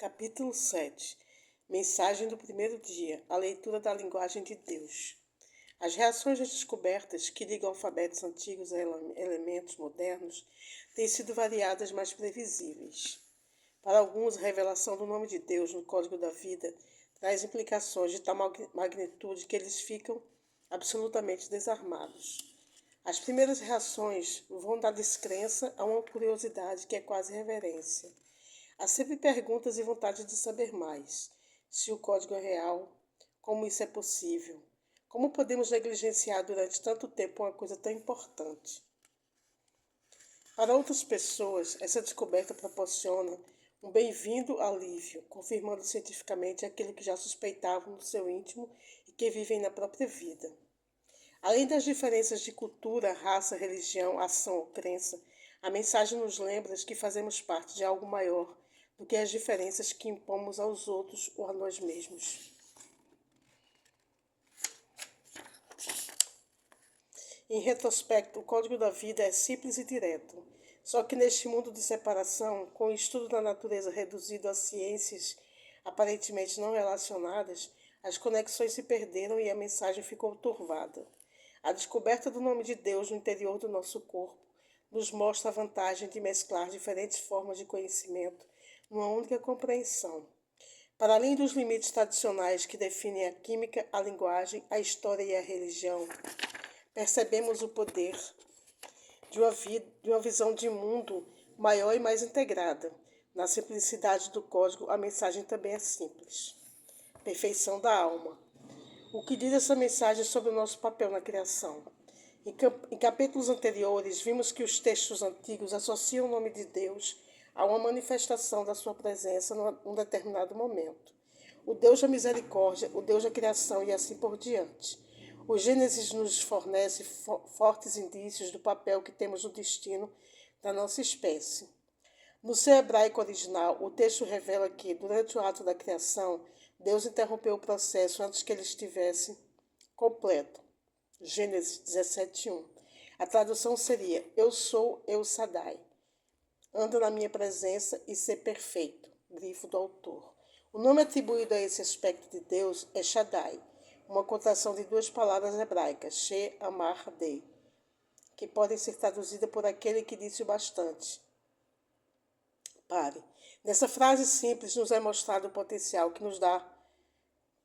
Capítulo 7. Mensagem do primeiro dia. A leitura da linguagem de Deus. As reações às descobertas que ligam alfabetos antigos a elementos modernos têm sido variadas, mas previsíveis. Para alguns, a revelação do nome de Deus no código da vida traz implicações de tal magnitude que eles ficam absolutamente desarmados. As primeiras reações vão da descrença a uma curiosidade que é quase reverência. Há sempre perguntas e vontade de saber mais. Se o código é real, como isso é possível? Como podemos negligenciar durante tanto tempo uma coisa tão importante? Para outras pessoas, essa descoberta proporciona um bem-vindo alívio, confirmando cientificamente aquilo que já suspeitavam no seu íntimo e que vivem na própria vida. Além das diferenças de cultura, raça, religião, ação ou crença, a mensagem nos lembra que fazemos parte de algo maior do que as diferenças que impomos aos outros ou a nós mesmos. Em retrospecto, o código da vida é simples e direto. Só que neste mundo de separação, com o estudo da natureza reduzido a ciências aparentemente não relacionadas, as conexões se perderam e a mensagem ficou turvada. A descoberta do nome de Deus no interior do nosso corpo nos mostra a vantagem de mesclar diferentes formas de conhecimento numa única compreensão. Para além dos limites tradicionais que definem a química, a linguagem, a história e a religião, percebemos o poder de uma visão de mundo maior e mais integrada. Na simplicidade do código, a mensagem também é simples. Perfeição da alma. O que diz essa mensagem sobre o nosso papel na criação? Em capítulos anteriores, vimos que os textos antigos associam o nome de Deus a uma manifestação da sua presença num determinado momento. O Deus da misericórdia, o Deus da criação e assim por diante. O Gênesis nos fornece fortes indícios do papel que temos no destino da nossa espécie. No seu hebraico original, o texto revela que, durante o ato da criação, Deus interrompeu o processo antes que ele estivesse completo. Gênesis 17:1. A tradução seria: Eu sou El Shaddai. Anda na minha presença e ser perfeito. Grifo do autor. O nome atribuído a esse aspecto de Deus é Shaddai, uma contração de duas palavras hebraicas, She, Amar, Dei, que podem ser traduzidas por aquele que disse o bastante. Pare. Nessa frase simples nos é mostrado o potencial que nos dá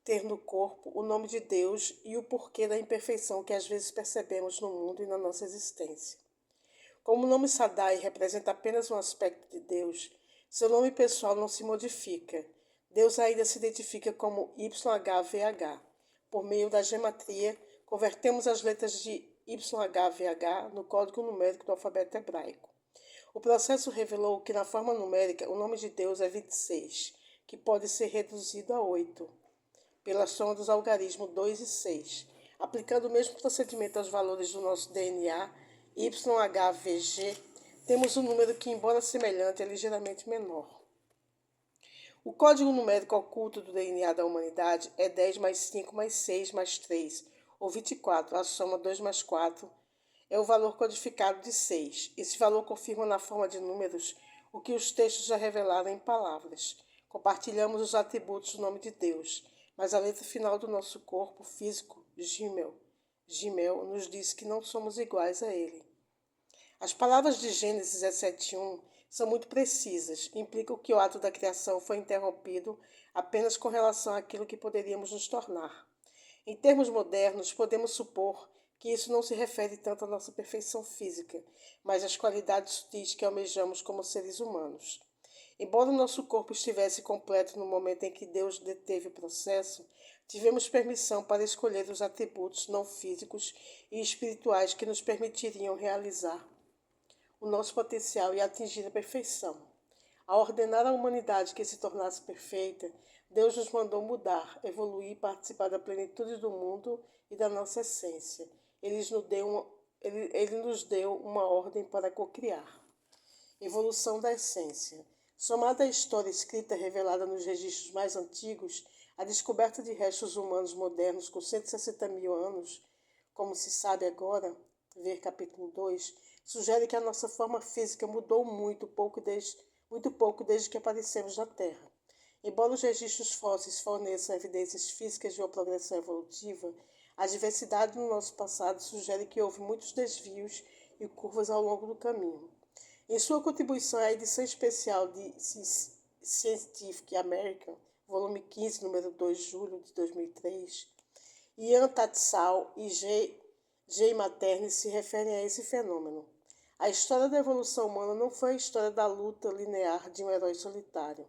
ter no corpo o nome de Deus e o porquê da imperfeição que às vezes percebemos no mundo e na nossa existência. Como o nome Shaddai representa apenas um aspecto de Deus, seu nome pessoal não se modifica. Deus ainda se identifica como YHVH. Por meio da gematria, convertemos as letras de YHVH no código numérico do alfabeto hebraico. O processo revelou que na forma numérica o nome de Deus é 26, que pode ser reduzido a 8, pela soma dos algarismos 2 e 6. Aplicando o mesmo procedimento aos valores do nosso DNA, YHVG, temos um número que, embora semelhante, é ligeiramente menor. O código numérico oculto do DNA da humanidade é 10 mais 5 mais 6 mais 3, ou 24. A soma 2 mais 4 é o valor codificado de 6. Esse valor confirma na forma de números o que os textos já revelaram em palavras. Compartilhamos os atributos do nome de Deus, mas a letra final do nosso corpo físico, Gimel, nos diz que não somos iguais a ele. As palavras de Gênesis 17:1 são muito precisas, implicam que o ato da criação foi interrompido apenas com relação àquilo que poderíamos nos tornar. Em termos modernos, podemos supor que isso não se refere tanto à nossa perfeição física, mas às qualidades sutis que almejamos como seres humanos. Embora o nosso corpo estivesse completo no momento em que Deus deteve o processo, tivemos permissão para escolher os atributos não físicos e espirituais que nos permitiriam realizar o nosso potencial e atingir a perfeição. Ao ordenar à humanidade que se tornasse perfeita, Deus nos mandou mudar, evoluir e participar da plenitude do mundo e da nossa essência. Ele nos deu uma ordem para cocriar. Evolução da essência. Somada à história escrita revelada nos registros mais antigos, a descoberta de restos humanos modernos com 160 mil anos, como se sabe agora, ver capítulo 2, sugere que a nossa forma física mudou muito pouco desde que aparecemos na Terra. Embora os registros fósseis forneçam evidências físicas de uma progressão evolutiva, a diversidade no nosso passado sugere que houve muitos desvios e curvas ao longo do caminho. Em sua contribuição à edição especial de Scientific American, volume 15, número 2, julho de 2003, Ian Tatsal e J. Materni se referem a esse fenômeno. A história da evolução humana não foi a história da luta linear de um herói solitário.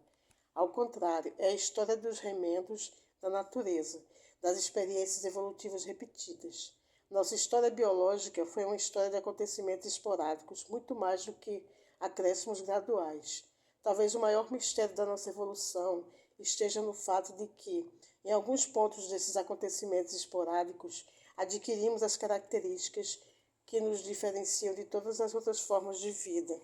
Ao contrário, é a história dos remendos da natureza, das experiências evolutivas repetidas. Nossa história biológica foi uma história de acontecimentos esporádicos, muito mais do que acréscimos graduais. Talvez o maior mistério da nossa evolução esteja no fato de que, em alguns pontos desses acontecimentos esporádicos, adquirimos as características que nos diferenciam de todas as outras formas de vida.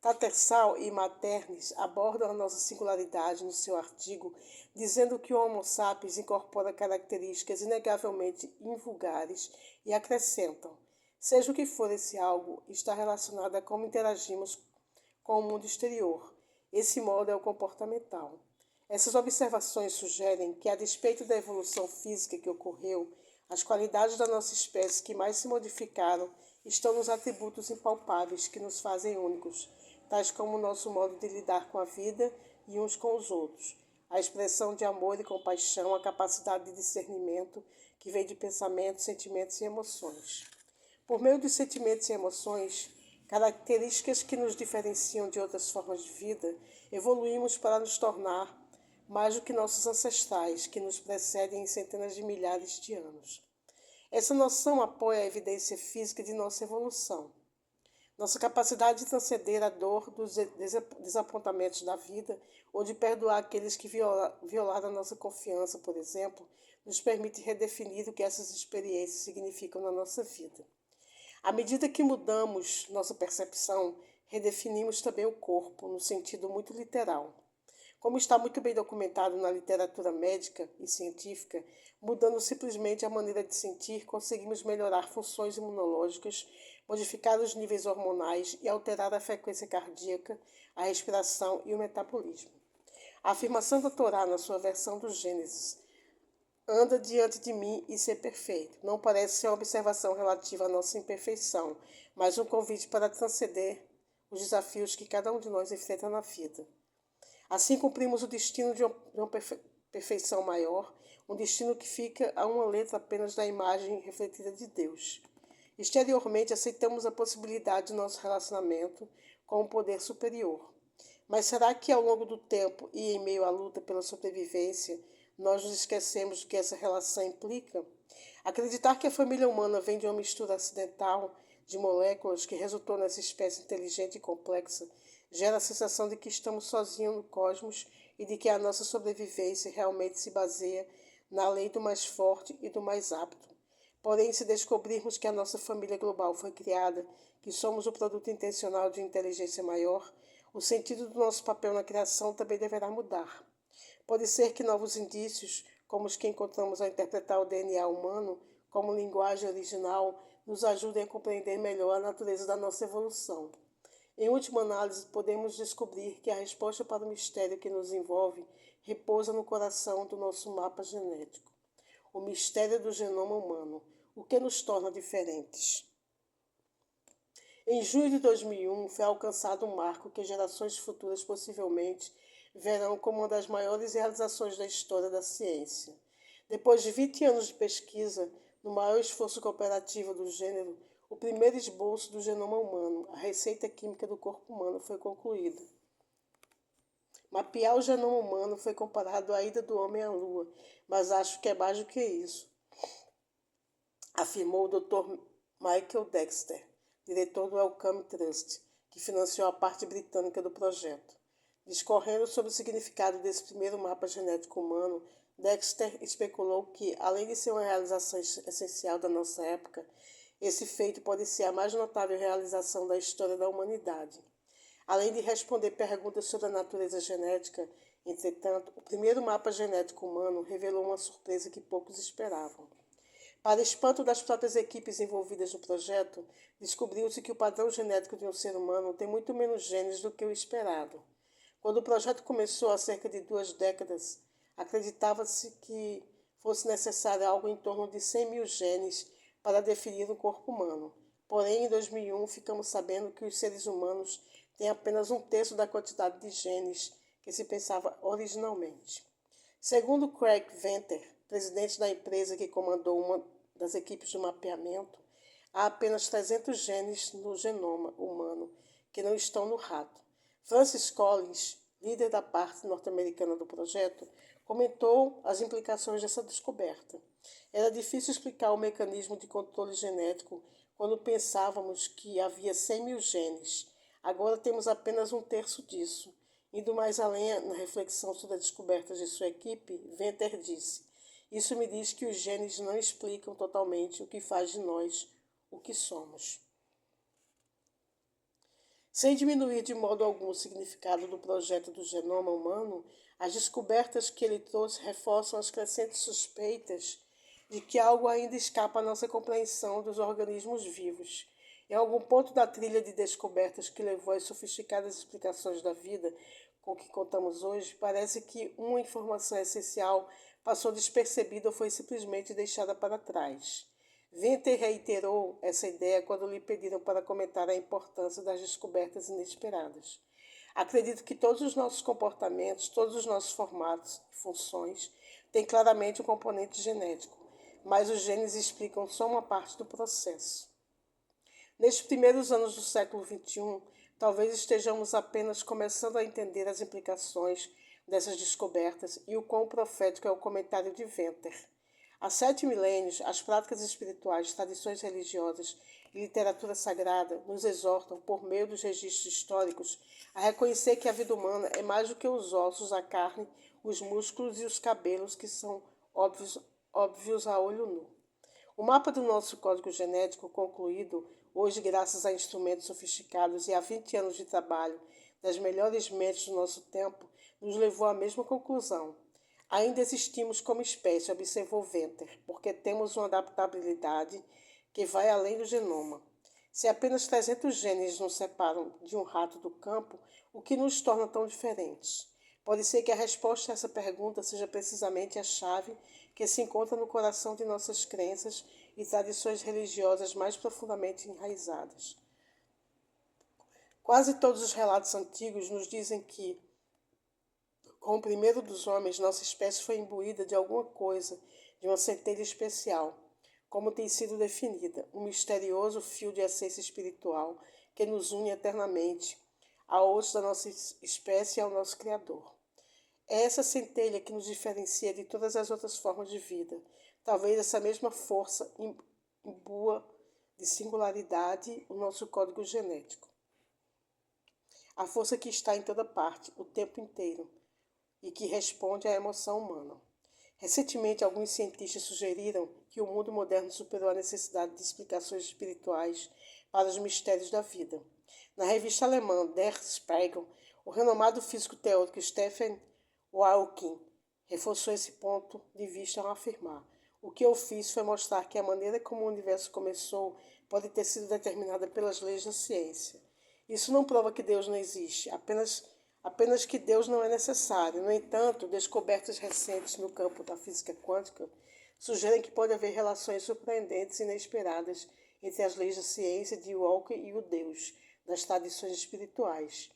Tattersall e Maternis abordam a nossa singularidade no seu artigo, dizendo que o Homo sapiens incorpora características inegavelmente invulgares e acrescentam: seja o que for esse algo, está relacionado a como interagimos com o mundo exterior. Esse modo é o comportamental. Essas observações sugerem que, a despeito da evolução física que ocorreu, as qualidades da nossa espécie que mais se modificaram estão nos atributos impalpáveis que nos fazem únicos, tais como o nosso modo de lidar com a vida e uns com os outros, a expressão de amor e compaixão, a capacidade de discernimento que vem de pensamentos, sentimentos e emoções. Por meio dos sentimentos e emoções, características que nos diferenciam de outras formas de vida, evoluímos para nos tornar mais do que nossos ancestrais, que nos precedem em centenas de milhares de anos. Essa noção apoia a evidência física de nossa evolução. Nossa capacidade de transcender a dor dos desapontamentos da vida ou de perdoar aqueles que violaram a nossa confiança, por exemplo, nos permite redefinir o que essas experiências significam na nossa vida. À medida que mudamos nossa percepção, redefinimos também o corpo, no sentido muito literal. Como está muito bem documentado na literatura médica e científica, mudando simplesmente a maneira de sentir, conseguimos melhorar funções imunológicas, modificar os níveis hormonais e alterar a frequência cardíaca, a respiração e o metabolismo. A afirmação da Torá, na sua versão do Gênesis, anda diante de mim e ser perfeito, não parece ser uma observação relativa à nossa imperfeição, mas um convite para transcender os desafios que cada um de nós enfrenta na vida. Assim cumprimos o destino de uma perfeição maior, um destino que fica a uma letra apenas da imagem refletida de Deus. Exteriormente, aceitamos a possibilidade de nosso relacionamento com um poder superior. Mas será que ao longo do tempo e em meio à luta pela sobrevivência, nós nos esquecemos do que essa relação implica? Acreditar que a família humana vem de uma mistura acidental de moléculas que resultou nessa espécie inteligente e complexa gera a sensação de que estamos sozinhos no cosmos e de que a nossa sobrevivência realmente se baseia na lei do mais forte e do mais apto. Porém, se descobrirmos que a nossa família global foi criada, que somos o produto intencional de inteligência maior, o sentido do nosso papel na criação também deverá mudar. Pode ser que novos indícios, como os que encontramos ao interpretar o DNA humano como linguagem original, nos ajudem a compreender melhor a natureza da nossa evolução. Em última análise, podemos descobrir que a resposta para o mistério que nos envolve repousa no coração do nosso mapa genético. O mistério do genoma humano, o que nos torna diferentes. Em junho de 2001, foi alcançado um marco que gerações futuras possivelmente verão como uma das maiores realizações da história da ciência. Depois de 20 anos de pesquisa, no maior esforço cooperativo do gênero, o primeiro esboço do genoma humano, a receita química do corpo humano, foi concluído. Mapear o genoma humano foi comparado à ida do homem à Lua, mas acho que é mais do que isso, afirmou o Dr. Michael Dexter, diretor do Wellcome Trust, que financiou a parte britânica do projeto. Discorrendo sobre o significado desse primeiro mapa genético humano, Dexter especulou que, além de ser uma realização essencial da nossa época, esse feito pode ser a mais notável realização da história da humanidade. Além de responder perguntas sobre a natureza genética, entretanto, o primeiro mapa genético humano revelou uma surpresa que poucos esperavam. Para espanto das próprias equipes envolvidas no projeto, descobriu-se que o padrão genético de um ser humano tem muito menos genes do que o esperado. Quando o projeto começou há cerca de 2 décadas, acreditava-se que fosse necessário algo em torno de 100 mil genes para definir o corpo humano. Porém, em 2001, ficamos sabendo que os seres humanos têm apenas um terço da quantidade de genes que se pensava originalmente. Segundo Craig Venter, presidente da empresa que comandou uma das equipes de mapeamento, há apenas 300 genes no genoma humano que não estão no rato. Francis Collins, líder da parte norte-americana do projeto, comentou as implicações dessa descoberta. Era difícil explicar o mecanismo de controle genético quando pensávamos que havia 100 mil genes. Agora temos apenas um terço disso. Indo mais além na reflexão sobre as descobertas de sua equipe, Venter disse: "Isso me diz que os genes não explicam totalmente o que faz de nós o que somos." Sem diminuir de modo algum o significado do projeto do genoma humano, as descobertas que ele trouxe reforçam as crescentes suspeitas de que algo ainda escapa à nossa compreensão dos organismos vivos. Em algum ponto da trilha de descobertas que levou às sofisticadas explicações da vida com que contamos hoje, parece que uma informação essencial passou despercebida ou foi simplesmente deixada para trás. Venter reiterou essa ideia quando lhe pediram para comentar a importância das descobertas inesperadas. Acredito que todos os nossos comportamentos, todos os nossos formatos e funções têm claramente um componente genético, mas os genes explicam só uma parte do processo. Nestes primeiros anos do século XXI, talvez estejamos apenas começando a entender as implicações dessas descobertas e o quão profético é o comentário de Venter. Há 7 milênios, as práticas espirituais, tradições religiosas e literatura sagrada nos exortam, por meio dos registros históricos, a reconhecer que a vida humana é mais do que os ossos, a carne, os músculos e os cabelos que são óbvios a olho nu. O mapa do nosso código genético, concluído hoje graças a instrumentos sofisticados e a 20 anos de trabalho das melhores mentes do nosso tempo, nos levou à mesma conclusão. Ainda existimos como espécie, observou Venter, porque temos uma adaptabilidade que vai além do genoma. Se apenas 300 genes nos separam de um rato do campo, o que nos torna tão diferentes? Pode ser que a resposta a essa pergunta seja precisamente a chave que se encontra no coração de nossas crenças e tradições religiosas mais profundamente enraizadas. Quase todos os relatos antigos nos dizem que, com o primeiro dos homens, nossa espécie foi imbuída de alguma coisa, de uma centelha especial, como tem sido definida, um misterioso fio de essência espiritual que nos une eternamente a outros da nossa espécie e ao nosso Criador. É essa centelha que nos diferencia de todas as outras formas de vida. Talvez essa mesma força imbua de singularidade o nosso código genético. A força que está em toda parte, o tempo inteiro, e que responde à emoção humana. Recentemente, alguns cientistas sugeriram que o mundo moderno superou a necessidade de explicações espirituais para os mistérios da vida. Na revista alemã Der Spiegel, o renomado físico teórico Stephen Hawking reforçou esse ponto de vista ao afirmar: "O que eu fiz foi mostrar que a maneira como o universo começou pode ter sido determinada pelas leis da ciência. Isso não prova que Deus não existe, apenas que Deus não é necessário. No entanto, descobertas recentes no campo da física quântica sugerem que pode haver relações surpreendentes e inesperadas entre as leis da ciência de Hawking e o Deus das tradições espirituais.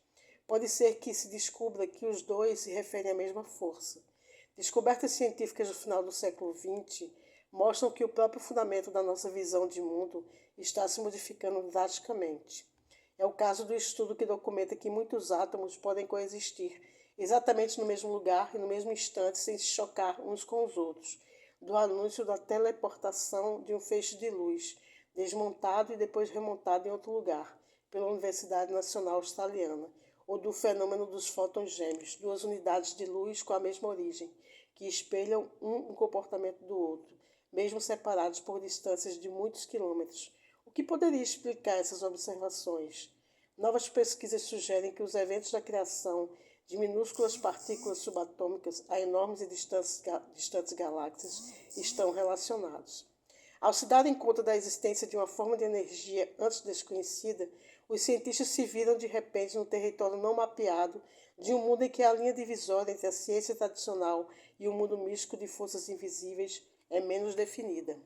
Pode ser que se descubra que os dois se referem à mesma força. Descobertas científicas do final do século XX mostram que o próprio fundamento da nossa visão de mundo está se modificando drasticamente. É o caso do estudo que documenta que muitos átomos podem coexistir exatamente no mesmo lugar e no mesmo instante sem se chocar uns com os outros, do anúncio da teleportação de um feixe de luz, desmontado e depois remontado em outro lugar, pela Universidade Nacional Australiana, ou do fenômeno dos fótons gêmeos, 2 unidades de luz com a mesma origem, que espelham um comportamento do outro, mesmo separados por distâncias de muitos quilômetros. O que poderia explicar essas observações? Novas pesquisas sugerem que os eventos da criação de minúsculas partículas subatômicas a enormes e distantes galáxias estão relacionados. Ao se darem conta da existência de uma forma de energia antes desconhecida, os cientistas se viram de repente no território não mapeado de um mundo em que a linha divisória entre a ciência tradicional e o mundo místico de forças invisíveis é menos definida.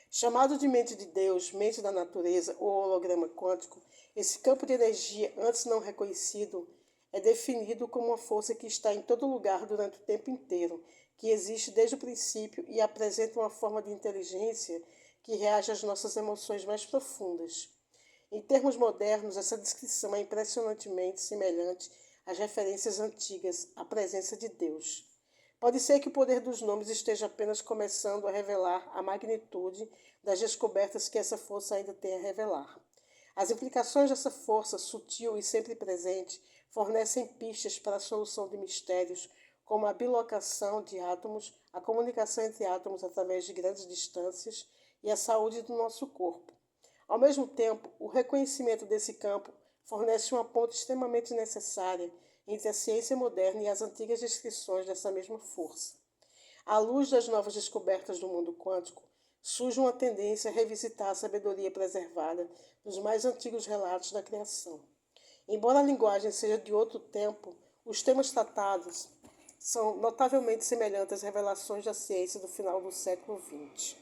Chamado de mente de Deus, mente da natureza ou holograma quântico, esse campo de energia antes não reconhecido é definido como uma força que está em todo lugar durante o tempo inteiro, que existe desde o princípio e apresenta uma forma de inteligência que reage às nossas emoções mais profundas. Em termos modernos, essa descrição é impressionantemente semelhante às referências antigas à presença de Deus. Pode ser que o poder dos nomes esteja apenas começando a revelar a magnitude das descobertas que essa força ainda tem a revelar. As implicações dessa força sutil e sempre presente fornecem pistas para a solução de mistérios como a bilocação de átomos, a comunicação entre átomos através de grandes distâncias e a saúde do nosso corpo. Ao mesmo tempo, o reconhecimento desse campo fornece uma ponte extremamente necessária entre a ciência moderna e as antigas descrições dessa mesma força. À luz das novas descobertas do mundo quântico, surge uma tendência a revisitar a sabedoria preservada nos mais antigos relatos da criação. Embora a linguagem seja de outro tempo, os temas tratados são notavelmente semelhantes às revelações da ciência do final do século XX.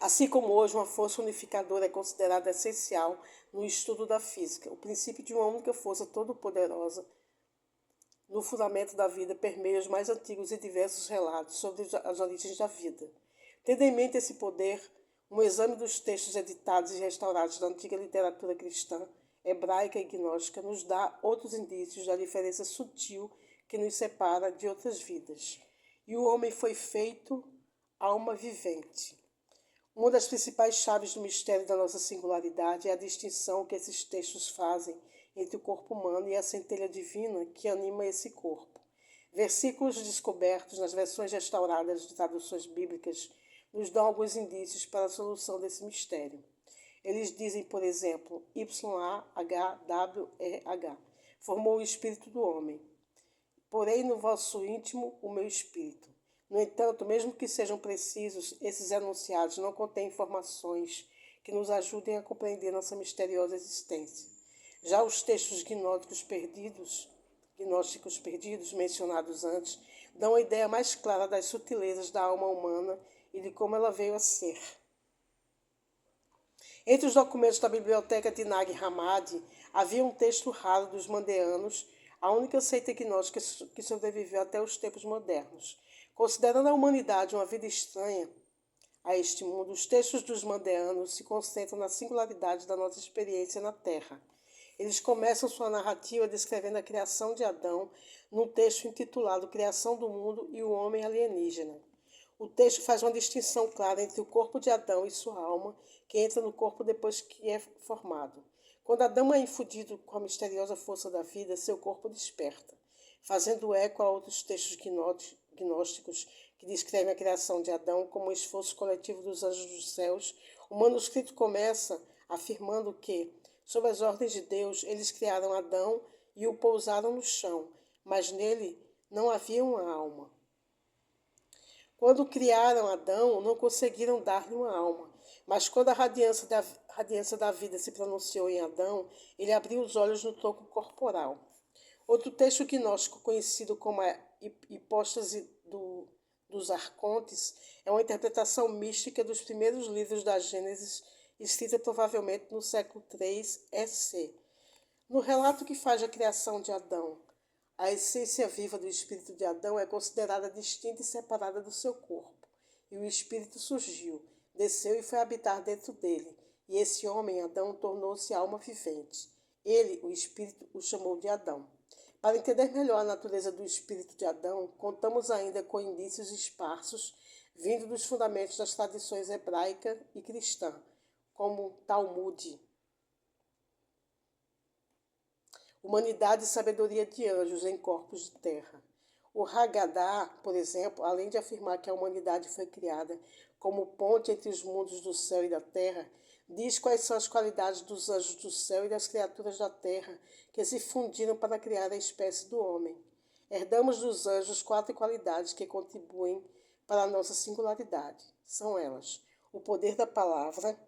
Assim como hoje uma força unificadora é considerada essencial no estudo da física, o princípio de uma única força todo-poderosa no fundamento da vida permeia os mais antigos e diversos relatos sobre as origens da vida. Tendo em mente esse poder, um exame dos textos editados e restaurados da antiga literatura cristã, hebraica e gnóstica nos dá outros indícios da diferença sutil que nos separa de outras vidas. E o homem foi feito alma vivente. Uma das principais chaves do mistério da nossa singularidade é a distinção que esses textos fazem entre o corpo humano e a centelha divina que anima esse corpo. Versículos descobertos nas versões restauradas de traduções bíblicas nos dão alguns indícios para a solução desse mistério. Eles dizem, por exemplo, YHWH, formou o espírito do homem. Porém no vosso íntimo o meu espírito. No entanto, mesmo que sejam precisos, esses enunciados não contêm informações que nos ajudem a compreender nossa misteriosa existência. Já os textos gnósticos perdidos mencionados antes dão a ideia mais clara das sutilezas da alma humana e de como ela veio a ser. Entre os documentos da biblioteca de Nag Hammadi havia um texto raro dos mandeanos, a única seita gnóstica que sobreviveu até os tempos modernos. Considerando a humanidade uma vida estranha a este mundo, os textos dos mandeanos se concentram na singularidade da nossa experiência na Terra. Eles começam sua narrativa descrevendo a criação de Adão num texto intitulado Criação do Mundo e o Homem Alienígena. O texto faz uma distinção clara entre o corpo de Adão e sua alma, que entra no corpo depois que é formado. Quando Adão é infundido com a misteriosa força da vida, seu corpo desperta. Fazendo eco a outros textos gnósticos que descrevem a criação de Adão como um esforço coletivo dos anjos dos céus, o manuscrito começa afirmando que, sob as ordens de Deus, eles criaram Adão e o pousaram no chão, mas nele não havia uma alma. Quando criaram Adão, não conseguiram dar-lhe uma alma, mas quando a radiância da vida se pronunciou em Adão, ele abriu os olhos no tronco corporal. Outro texto gnóstico conhecido como a hipóstase dos arcontes é uma interpretação mística dos primeiros livros da Gênesis, escrita provavelmente no século III EC. No relato que faz a criação de Adão, a essência viva do espírito de Adão é considerada distinta e separada do seu corpo. E o espírito surgiu, desceu e foi habitar dentro dele. E esse homem, Adão, tornou-se alma vivente. Ele, o espírito, o chamou de Adão. Para entender melhor a natureza do espírito de Adão, contamos ainda com indícios esparsos vindo dos fundamentos das tradições hebraica e cristã, como o Talmud. Humanidade e sabedoria de anjos em corpos de terra. O Haggadah, por exemplo, além de afirmar que a humanidade foi criada como ponte entre os mundos do céu e da terra, diz quais são as qualidades dos anjos do céu e das criaturas da terra que se fundiram para criar a espécie do homem. Herdamos dos anjos 4 qualidades que contribuem para a nossa singularidade. São elas: o poder da palavra,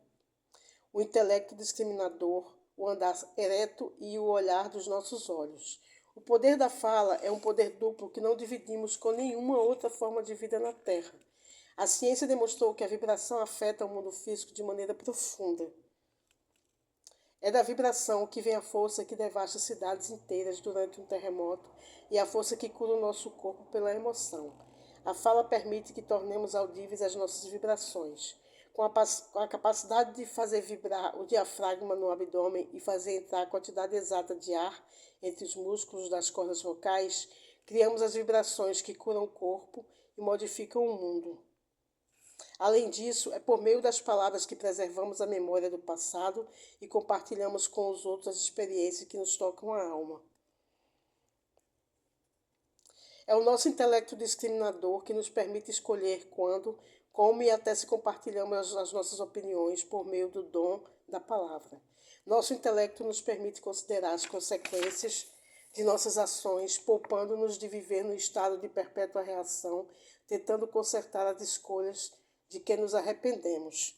o intelecto discriminador, o andar ereto e o olhar dos nossos olhos. O poder da fala é um poder duplo que não dividimos com nenhuma outra forma de vida na Terra. A ciência demonstrou que a vibração afeta o mundo físico de maneira profunda. É da vibração que vem a força que devasta cidades inteiras durante um terremoto e a força que cura o nosso corpo pela emoção. A fala permite que tornemos audíveis as nossas vibrações. Com a capacidade de fazer vibrar o diafragma no abdômen e fazer entrar a quantidade exata de ar entre os músculos das cordas vocais, criamos as vibrações que curam o corpo e modificam o mundo. Além disso, é por meio das palavras que preservamos a memória do passado e compartilhamos com os outros as experiências que nos tocam a alma. É o nosso intelecto discriminador que nos permite escolher quando, como e até se compartilhamos as nossas opiniões por meio do dom da palavra. Nosso intelecto nos permite considerar as consequências de nossas ações, poupando-nos de viver no estado de perpétua reação, tentando consertar as escolhas de que nos arrependemos.